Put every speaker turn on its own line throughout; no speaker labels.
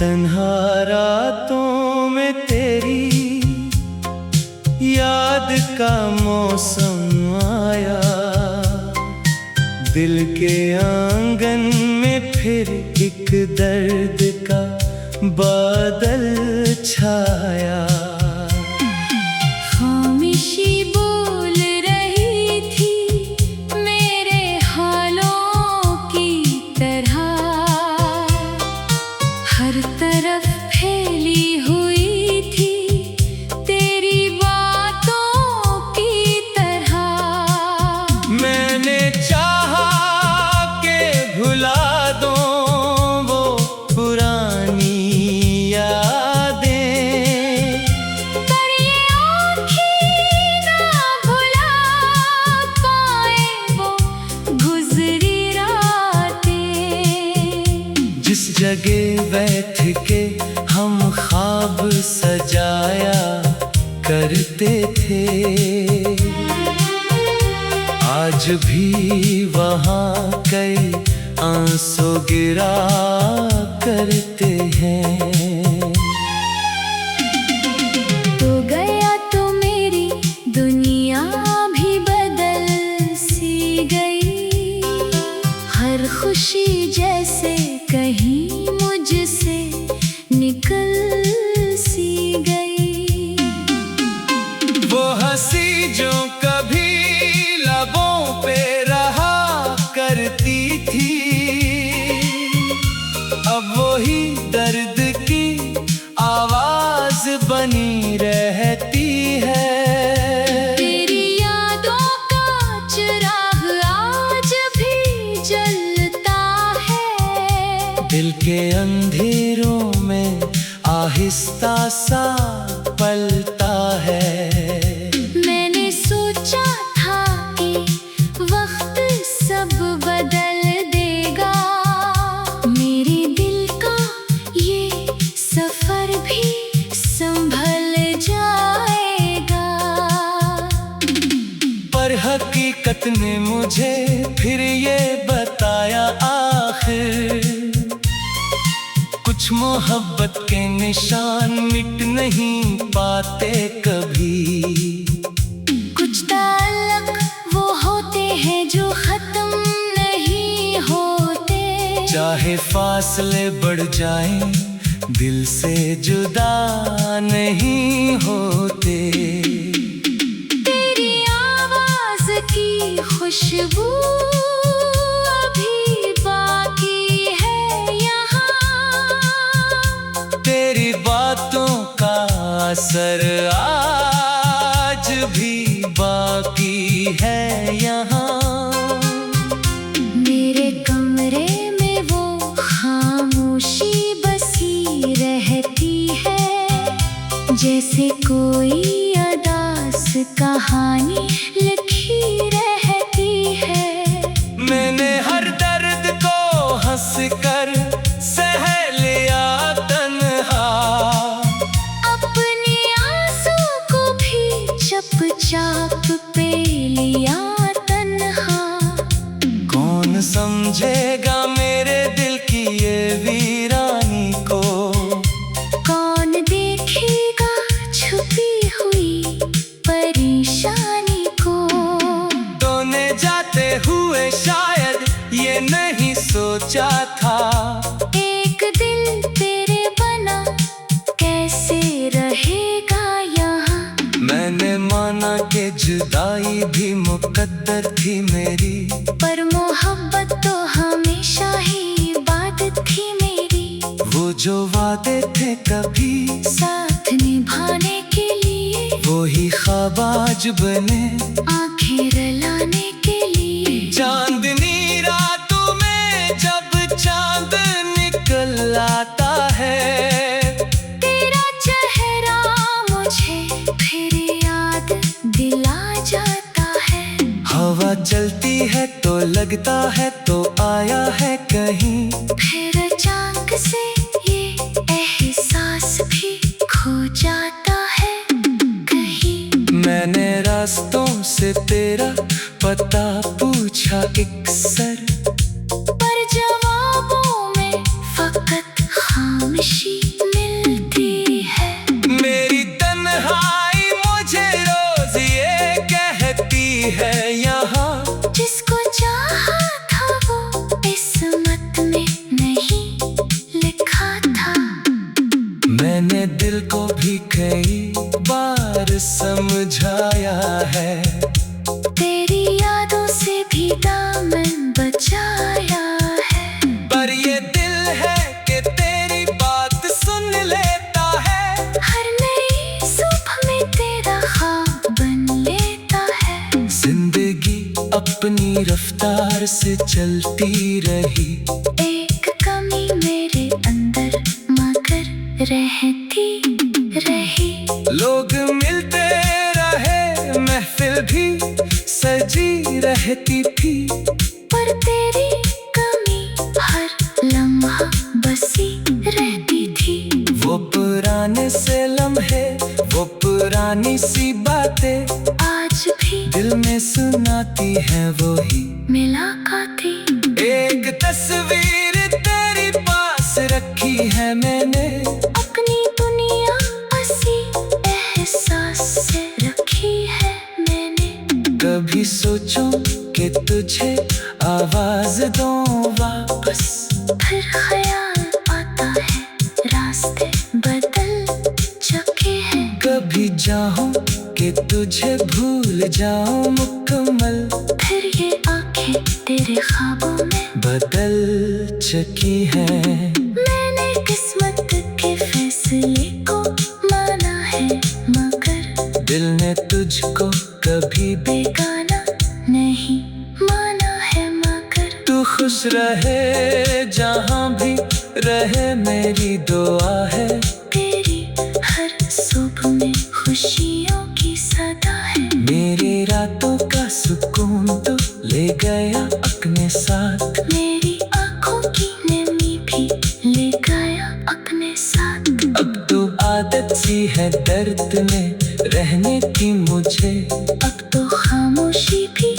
तन्हा रातों में तेरी याद का मौसम आया, दिल के आंगन में फिर एक दर्द का बादल छाया।
खामोशी बोल रही थी मेरे हालों की तरह, हर तरफ फैली हुई थी तेरी बातों की तरह।
मैंने चाहा के भुला दो वो पुरानी यादें,
पर ये आँखें ना भुला पाए वो गुजरी रातें।
जिस जगह बैठ के हम ख्वाब सजाया करते थे, आज भी वहाँ कई आंसू गिरा करते हैं।
तो गया तो मेरी दुनिया भी बदल सी गई, हर खुशी जैसे कहीं मुझसे निकल सी गई।
वो हंसी जो कभी लबों पे रहा करती थी, अब वही दर्द की आवाज बनी रहती है।
तेरी यादों का चिराग आज भी जलता है,
दिल के अंधेरों में आहिस्ता सा पलता है।
मैंने सोचा था कि वक्त सब बदल देगा, मेरे दिल का ये सफर भी संभल जाएगा।
पर हकीकत ने मुझे फिर ये बताया आखिर, कुछ मोहब्बत के निशान मिट नहीं पाते कभी।
कुछ ताल्लुक वो होते हैं जो खत्म नहीं होते,
चाहे फासले बढ़ जाएं दिल से जुदा नहीं होते।
तेरी आवाज की खुशबू अभी बाकी है यहाँ,
तेरी बातों का असर आज भी बाकी है यहाँ।
मेरे कमरे में वो खामोशी बसी रहती है, जैसे कोई अदास कहानी लिखी रहती है।
मैंने हर दर्द को हंस कर सह लिया तन्हा,
अपने आंसू को भी चुपचाप पे लिया तन्हा।
कौन समझेगा मेरे दिल की ये वीरानी को,
कौन देखेगा छुपी हुई परेशानी को।
तूने जाते हुए शायद ये नहीं सोचा था,
एक दिल तेरे बना कैसे रहेगा यहाँ।
मैंने माना कि जुदाई भी मुकद्दर थी मेरी,
पर मोहब्बत तो हमेशा ही इबादत थी मेरी।
वो जो वादे थे कभी
साथ निभाने के लिए,
वो ही ख्वाब आज बने
आंखें रलाने के लिए।
चांदनी रातों में जब चांद निकल आता है,
तेरा चेहरा मुझे फिर याद दिला जाता है।
हवा चलती है तो लगता है तो आया है कहीं,
फिर अचानक से ये एहसास भी खो जाता है कहीं।
मैंने रास्तों से तेरा पता पूछा अक्सर,
पर जवाबों में फकत खामोशी।
प्यार समझाया है।
तेरी यादों से भी दामन बचाया है।
पर ये दिल है कि तेरी बात सुन लेता है।
हर नई सुबह में तेरा ख्वाब बन लेता है।
जिंदगी अपनी रफ्तार से चलती रही।
एक कमी मेरे अंदर मगर रहती रही।
लोग मिलते रहे, महफिल भी सजी रहती थी।
पर तेरी कमी हर लम्हा बसी रहती थी।
वो पुराने से लम्हे, वो पुरानी सी बातें
आज भी
दिल में सुनाती हैं वही
मुलाकातें।
एक तस्वीर तेरी पास रखी है मैंने।
अपनी दुनिया हंसी एहसास से रखी है मैंने।
कभी सोचूं कि तुझे आवाज दूं वापस।
फिर ख्याल आता है रास्ते बदल चुके हैं।
कभी चाहूं कि तुझे भूल जाऊं मुकम्मल।
फिर ये आंखें तेरे ख्वाबों में
बदल चुकी हैं।
मैंने किस्मत के फैसले को माना है मगर
दिल ने तुझको कभी भी
बेगाना नहीं माना है मगर।
तू खुश रहे जहां भी रहे, मेरी दुआ है।
तेरी हर सुबह में खुशियों की सदा है।
मेरी रातों का सुकून तो ले गया अपने साथ।
मेरी आँखों की नमी भी ले गया अपने साथ।
अब तो आदत सी है दर्द में रहने की मुझे।
अब तो खामोशी भी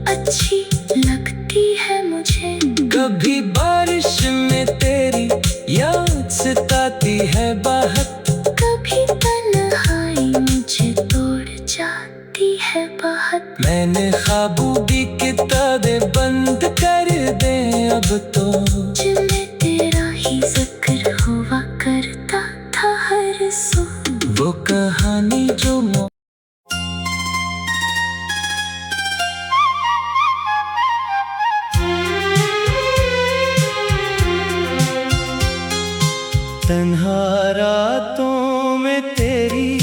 अच्छी लगती है मुझे।
कभी बारिश में तेरी याद सताती है बाहर।
कभी तन्हाई मुझे तोड़ जाती है बहुत।
मैंने ख्वाबों की किताबें बंद कर दे अब तो।
जिनमें तेरा ही जिक्र हुआ करता था हर सो।
वो कहानी जो तन्हा रातों में तेरी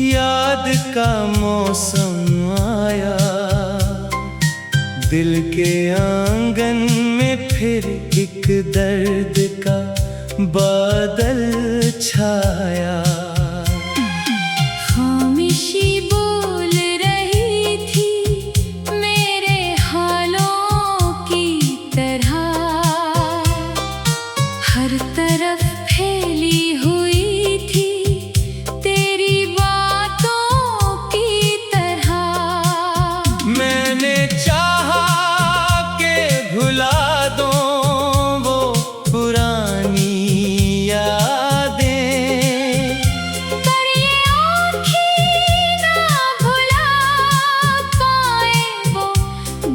याद का मौसम आया। दिल के आंगन में फिर एक दर्द का बादल छाया।
खामोशी बोल रही थी मेरे हालों की तरह। हर तरफ फैली हुई थी तेरी बातों की तरह।
मैंने चाहा के भुला दो वो पुरानी यादें।
पर ये आँखें ना भुला पाए वो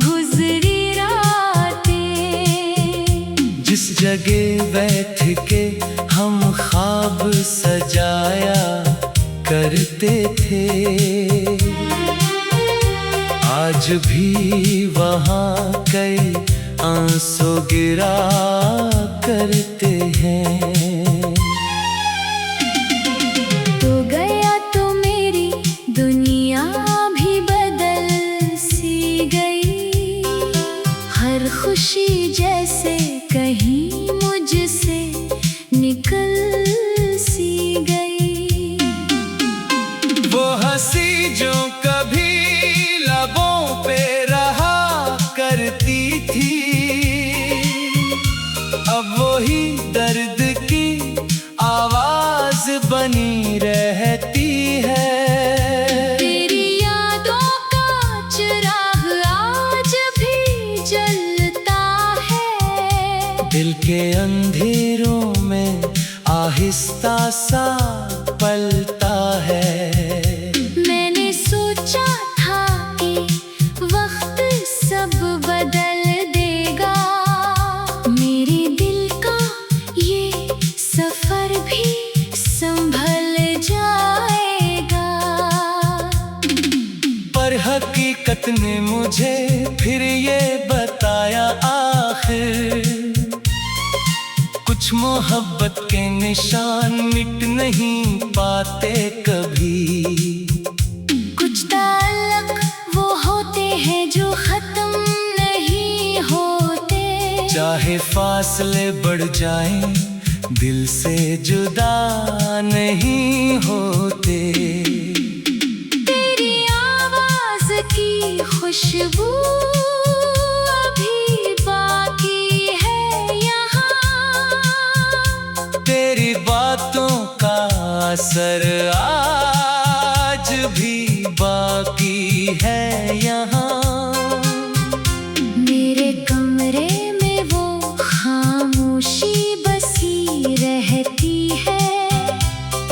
गुजरी रातें।
जिस जगह बैठ के हम ख्वाब सजाया करते थे, आज भी वहाँ कई आंसू गिरा करते हैं।
तो गया तो मेरी दुनिया भी बदल सी गई। हर खुशी जैसे कहीं मुझसे निकल सी गई।
वो हंसी जो कभी लबों पे रहा करती थी, अब वही दर्द की आवाज बनी रहती है।
तेरी यादों का चिराग आज भी जलता है।
दिल के अंधेरों में आहिस्ता सा पलता है।
मैंने सोचा था कि वक्त सब बदल देगा। मेरे दिल का ये सफर भी संभल जाएगा।
ने मुझे फिर ये बताया आखिर, कुछ मोहब्बत के निशान मिट नहीं पाते कभी।
कुछ ताल्लुक वो होते हैं जो खत्म नहीं होते,
चाहे फासले बढ़ जाएं दिल से जुदा नहीं होते।
तेरी आवाज की खुशबू अभी बाकी है यहाँ,
तेरी बातों का असर आज भी बाकी है यहाँ।
मेरे कमरे में वो खामोशी बसी रहती है,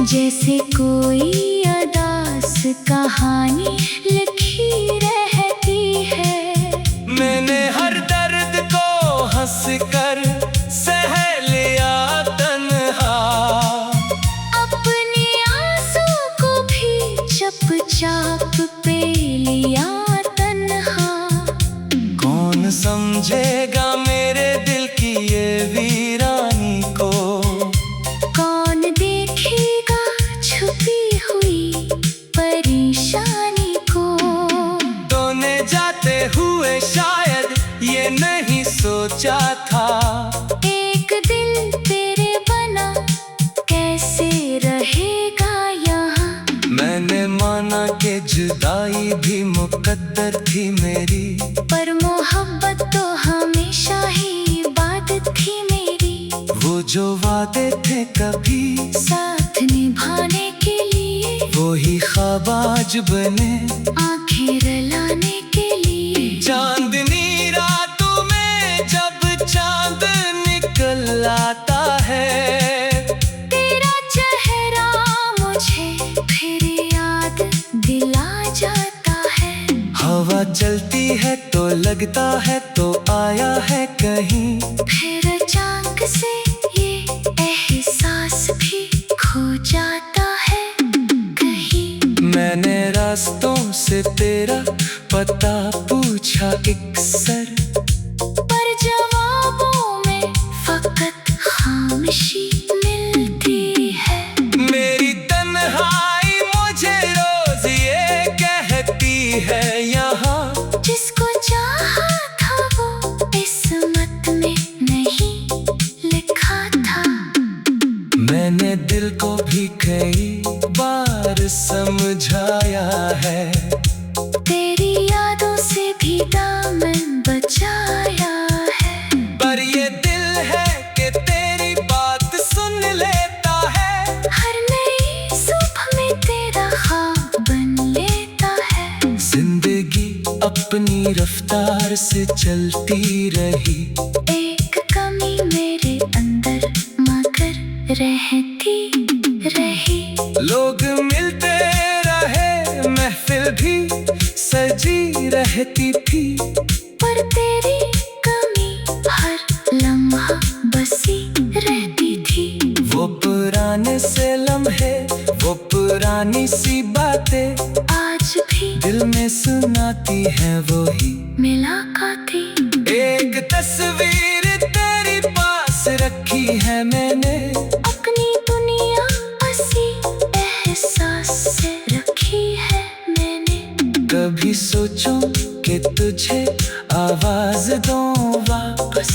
जैसे कोई अदास कहानी लिखी रहती है।
मैंने हर दर्द को हंस कर सह लिया तन्हा,
अपने आंसू को भी चुपचाप पे लिया तन्हा।
कौन समझेगा मेरे दिल की ये वीरानी को,
कौन देखेगा छुपी हुई परेशानी को।
तूने जाते हुए शायद ये नहीं सोचा था,
एक दिल तेरे बना कैसे रहेगा यहाँ।
मैंने माना कि जुदाई भी मुकद्दर थी मेरी,
पर मोहब्बत तो हमेशा ही इबादत थी मेरी।
वो जो वादे थे कभी
साथ निभाने के लिए,
वो ही ख्वाब आज बने
आंखें रलाने के लिए।
चांदनी रातों में जब चांद निकल आता है,
तेरा चेहरा मुझे फिर याद दिला जाता है।
हवा चलती है तो लगता है तो आया है कहीं,
फिर अचानक से ये एहसास भी खो जाता है कहीं।
मैंने रास्तों से तेरा पता पूछा अक्सर,
पर जवाबों में फकत खामोशी मिलती है।
मेरी तन्हाई मुझे रोज ये कहती है यहाँ,
जिसको चाहा था वो किस्मत में नहीं लिखा था।
मैंने दिल को भी कई बार समझाया है,
तेरी यादों से भी दामन बचाया है।
पर ये दिल है कि तेरी बात सुन लेता है,
हर नई सुबह में तेरा ख्वाब बन लेता है।
जिंदगी अपनी रफ्तार से चलती रही,
एक कमी मेरे अंदर मगर रहती रही।
लोग मिलते रहे महफिल भी सजी रहती थी,
पर तेरी कमी हर लम्हा बसी रहती थी।
वो पुराने से लम्हे, वो पुरानी सी बातें
आज भी
दिल में सुनाती है वही
मुलाकातें।
एक तस्वीर तेरी पास रखी है मैंने,
अपनी दुनिया हंसी एहसास से रखी है मैंने।
कभी सोचूं कि तुझे आवाज दूं वापस,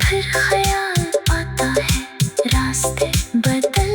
फिर ख्याल आता है रास्ते बदल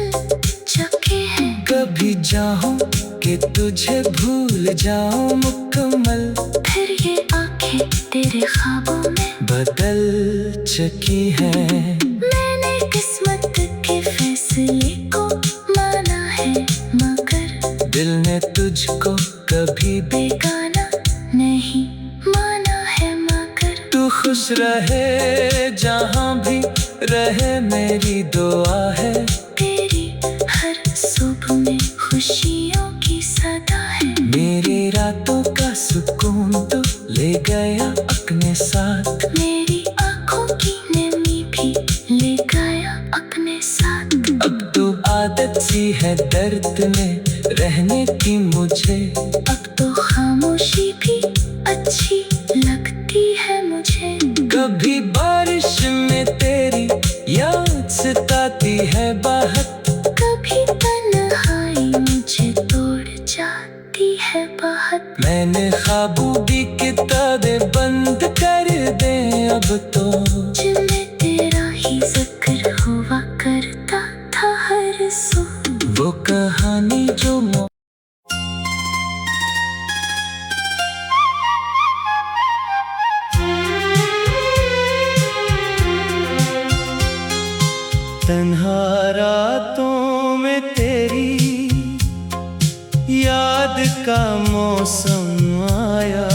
चुके हैं।
कभी चाहूं कि तुझे भूल जाऊं मुकम्मल,
फिर ये आंखें तेरे ख्वाबों में
बदल चुकी है।
मैंने किस्मत के फैसले को माना है, मगर
दिल ने तुझको कभी भी
बेगाना नहीं माना है। मगर
तू खुश रहे जहां भी रहे मेरी दुआ है,
तेरी हर सुबह में खुशियों की सदा है।
मेरी रातों का सुकून तो ले गया अपने साथ,
मेरी आंखों की नमी भी ले गया अपने साथ।
अब तो आदत सी है दर्द में रहने की मुझे,
अब तो खामोशी भी अच्छी लगती है मुझे।
कभी बारिश में तेरी याद सताती है बहुत,
कभी तन्हाई मुझे तोड़ जाती है बहुत।
मैंने ख्वाबों की किताबें बंद कर दे अब तो,
जिनमें तेरा ही जिक्र हुआ करता था हर सो।
वो कहानी जो तन्हा रातों में तेरी याद का मौसम आया,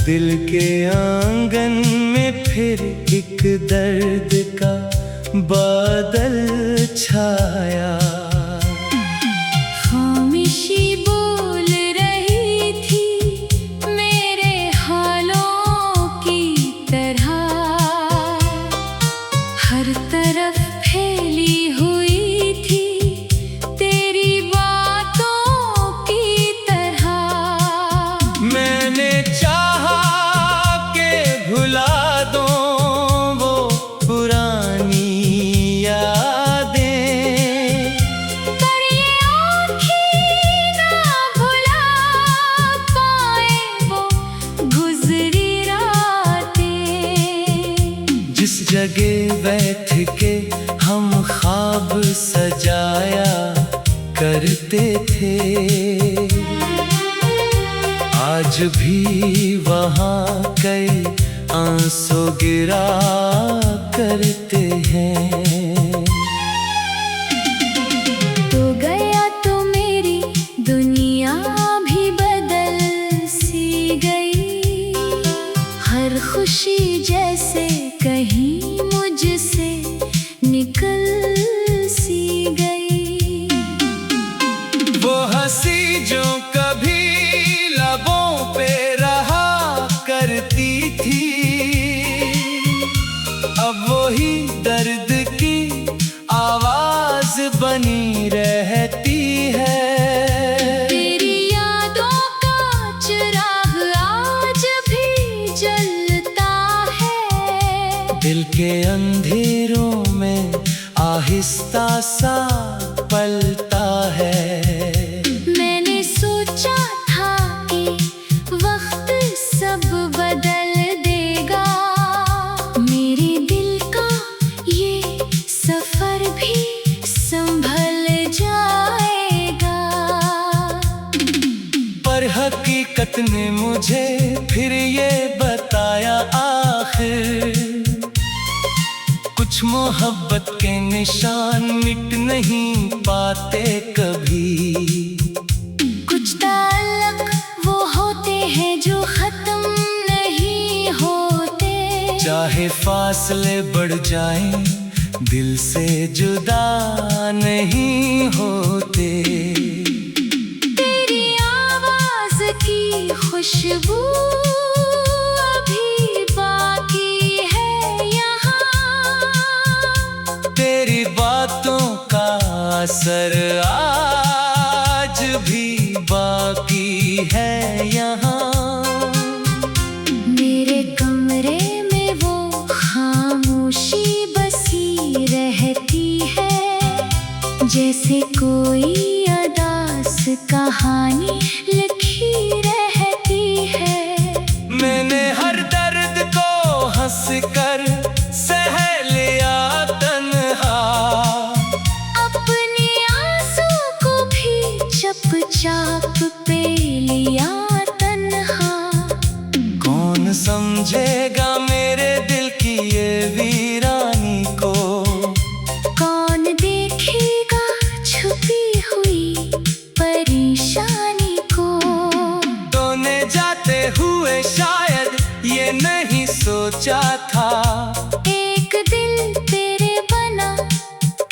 दिल के आंगन में फिर एक दर्द का बादल छाया।
खामोशी बोल रही थी मेरे हालों की तरह, हर तरफ फैली हुई थी तेरी बातों की तरह।
मैंने चाहा के भुला दो वो पुरानी यादें,
पर ये आँखें ना भुला पाए वो गुजरी रातें।
जिस जगह बैठ के हम ख्वाब सजाया करते थे, आज भी वहाँ कई आंसू गिरा करते हैं।
तो गया तो मेरी दुनिया भी बदल सी गई, हर खुशी जैसे कहीं मुझसे निकल सी गई।
वो हंसी जो कभी लबों पे रहा करती थी, अब वही दर्द की आवाज बनी रहती है।
तेरी यादों का चिराग आज भी जलता है,
दिल के अंधेरों में आहिस्ता सा पलता है।
मैंने सोचा था कि वक्त सब बदल देगा, मेरे दिल का ये सफर भी संभल जाएगा।
पर हकीकत ने मुझे फिर ये बताया आखिर, कुछ मोहब्बत के निशान मिट नहीं पाते कभी।
कुछ ताल्लुक वो होते हैं जो खत्म नहीं होते,
चाहे फासले बढ़ जाएं दिल से जुदा नहीं होते।
तेरी आवाज की खुशबू अभी बाकी है यहाँ,
तेरी बातों का असर आज भी बाकी है यहाँ।
मेरे कमरे में वो खामोशी बसी रहती है, जैसे कोई अदास कहानी लिखी रहती है।
मैंने हर दर्द को हंस कर सह लिया तन्हा,
अपने आंसू को भी चुपचाप पे लिया तन्हा।
कौन समझेगा मेरे दिल की ये वीरानी को,
कौन देखेगा छुपी हुई परेशानी को।
तूने जाते हुए शायद ये नहीं सोचा था,
एक दिल तेरे बना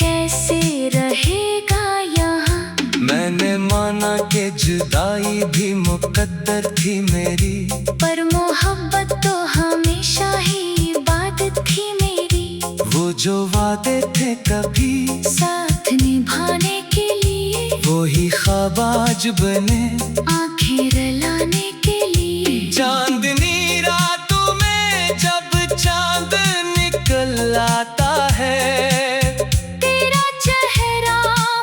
कैसे रहेगा यहाँ।
मैंने माना कि जुदाई भी मुकद्दर थी मेरी,
पर मोहब्बत तो हमेशा ही बात थी मेरी।
वो जो वादे थे कभी
साथ निभाने के लिए,
वो ही ख्वाब आज बने
आंखें रलाने के लिए।
चांदनी रातों में जब चांद निकल आता है,
तेरा चेहरा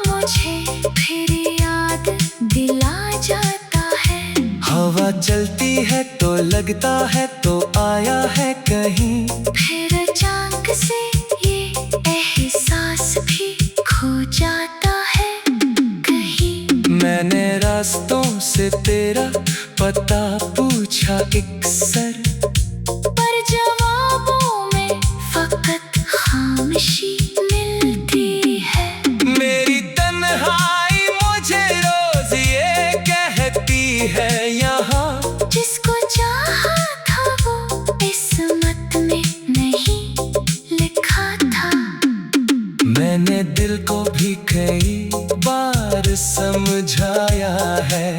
मुझे फिर याद दिला जाता है।
हवा चलती है तो लगता है तो आया है कहीं,
फिर अचानक से ये एहसास भी खो जाता है कहीं।
मैंने रास्तों से तेरा पता पूछा अक्सर,
पर जवाबों में फकत खामोशी मिलती है।
मेरी तन्हाई मुझे रोज ये कहती है, यहाँ
जिसको चाहा था वो किस्मत में नहीं लिखा था।
मैंने दिल को भी कई बार समझाया है,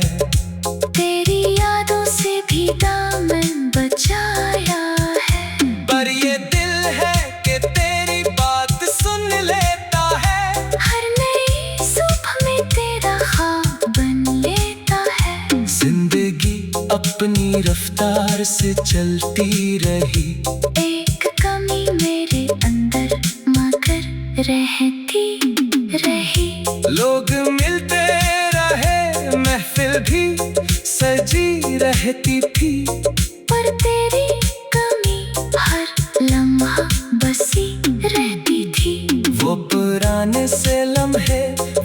तेरी यादों से भी दामन बचाया है।
पर ये दिल है कि तेरी बात सुन लेता है,
हर नई सुबह में तेरा ख्वाब बन लेता है।
जिंदगी अपनी रफ्तार से चलती रही,
एक कमी मेरे अंदर मगर रहती रही।
लोग मिलते रहे, महफिल भी सजी रहती थी,
पर तेरी कमी हर लम्हा बसी रहती थी।
वो पुराने से लम्हे,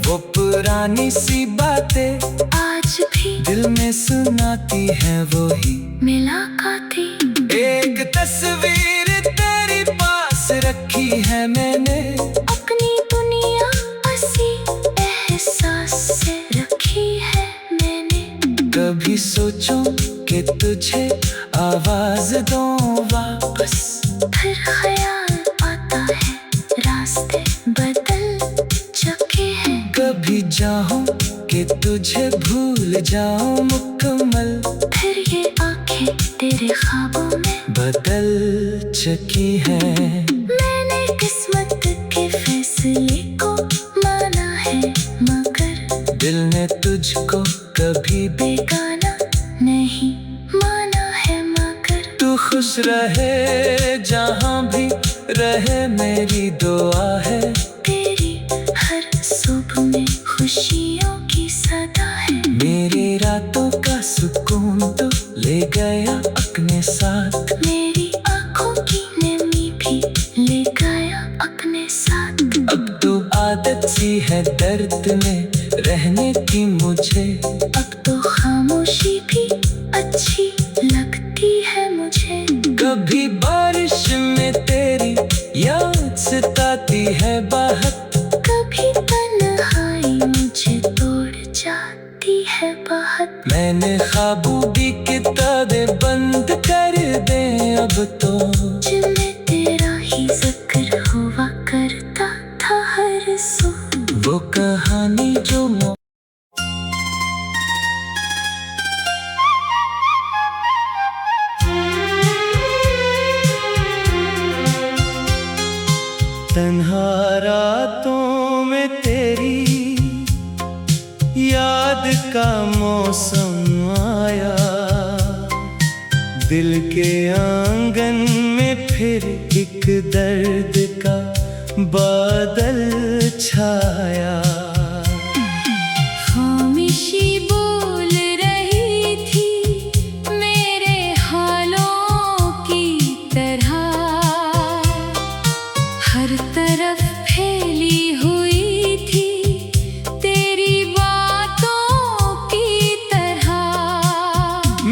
वो पुरानी सी बातें
आज भी
दिल में सुनाती है वही
मुलाकातें।
एक तस्वीर तेरी पास रखी है मैंने,
अपनी दुनिया हंसी एहसास से रखी है मैंने।
कभी सोचूं कि तुझे आवाज दूं वापस,
फिर ख्याल आता है रास्ते बदल चुके हैं।
कभी चाहूं कि तुझे भूल जाऊं मुकम्मल,
फिर ये आंखें तेरे ख्वाबों में
बदल चुकी हैं।
मैंने किस्मत के फैसले को माना है, मगर
दिल ने तुझको कभी भी
बेगाना नहीं माना है। मगर
तू खुश रहे जहां भी रहे, मेरी दुआ है।
तेरी हर सुबह में खुशियों की सदा है।
मेरी रातों का सुकून तो ले गया अपने साथ,
मेरी आँखों की नमी भी ले गया अपने साथ।
अब तो आदत सी है दर्द में रहने की मुझे,
अब तो खामोशी भी अच्छी लगती है मुझे।
कभी बारिश में तेरी याद सताती है बाहर,
कभी तन्हाई मुझे तोड़ जाती है बहुत।
मैंने ख्वाबों की किताबें बंद कर दे अब तो,
जिनमें तेरा ही जिक्र हुआ करता था हर सो।
वो कहानी जो तन्हा रातों में तेरी याद का मौसम आया, दिल के आंगन में फिर एक दर्द का बादल छाया।
खामोशी बोल रही थी मेरे हालों की तरह, हर तरफ फैली हुई थी तेरी बातों की तरह।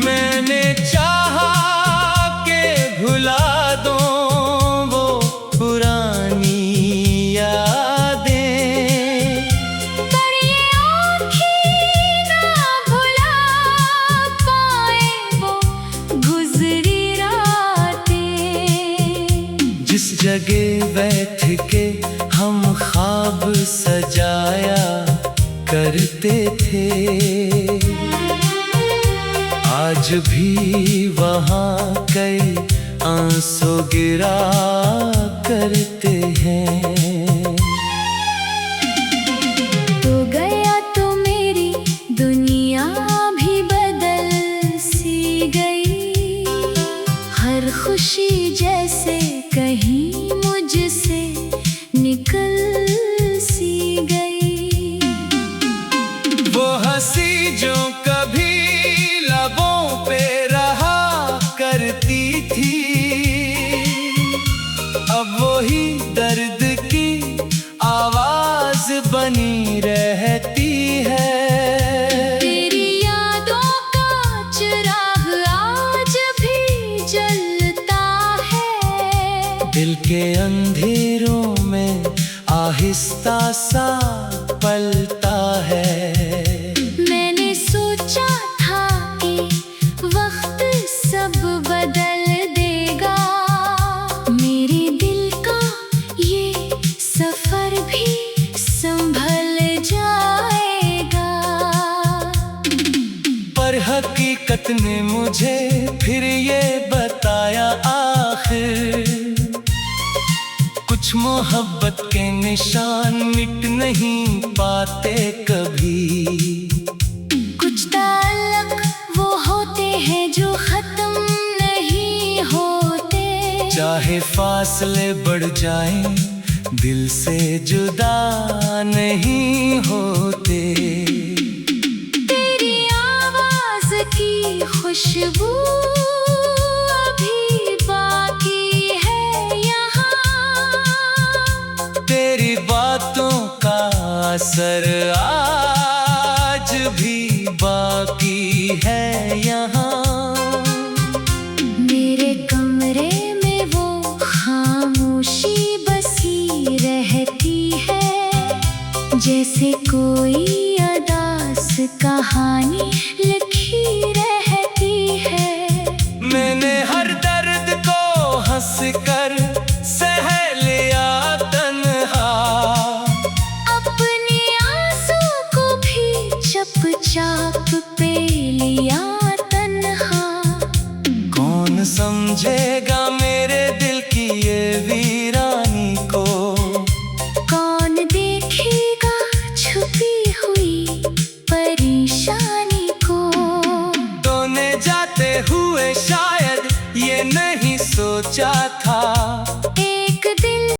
मैंने चाहा के भुला दूं वो पुरानी यादें,
पर ये आँखें ना भुला पाए वो गुजरी रातें।
जिस जगह बैठ के हम ख्वाब सजाया करते थे, आज भी वहाँ कई आंसू गिरा करते हैं।
तो गया तो मेरी दुनिया भी बदल सी गई।
के अंधेरों में आहिस्ता सा पलता है।
मैंने सोचा था कि वक्त सब बदल देगा, मेरे दिल का ये सफर भी संभल जाएगा।
पर हकीकत ने मुझे फिर ये बताया आखिर, कुछ मोहब्बत के निशान मिट नहीं पाते कभी।
कुछ ताल्लुक वो होते हैं जो खत्म नहीं होते,
चाहे फासले बढ़ जाएं दिल से जुदा नहीं होते।
तेरी आवाज की खुशबू अभी बाकी है यहाँ,
तेरी बातों का असर आज भी बाकी है यहाँ।
मेरे कमरे में वो खामोशी बसी रहती है, जैसे कोई अदास कहानी लिखी रहती है।
मैंने हर दर्द को हंस कर सह लिया तन्हा,
अपने आंसू को भी चुपचाप पे लिया तन्हा।
कौन समझेगा मेरे दिल की ये वीरानी को,
कौन देखेगा छुपी हुई परेशानी को।
तूने जाते हुए शायद ये नहीं सोचा था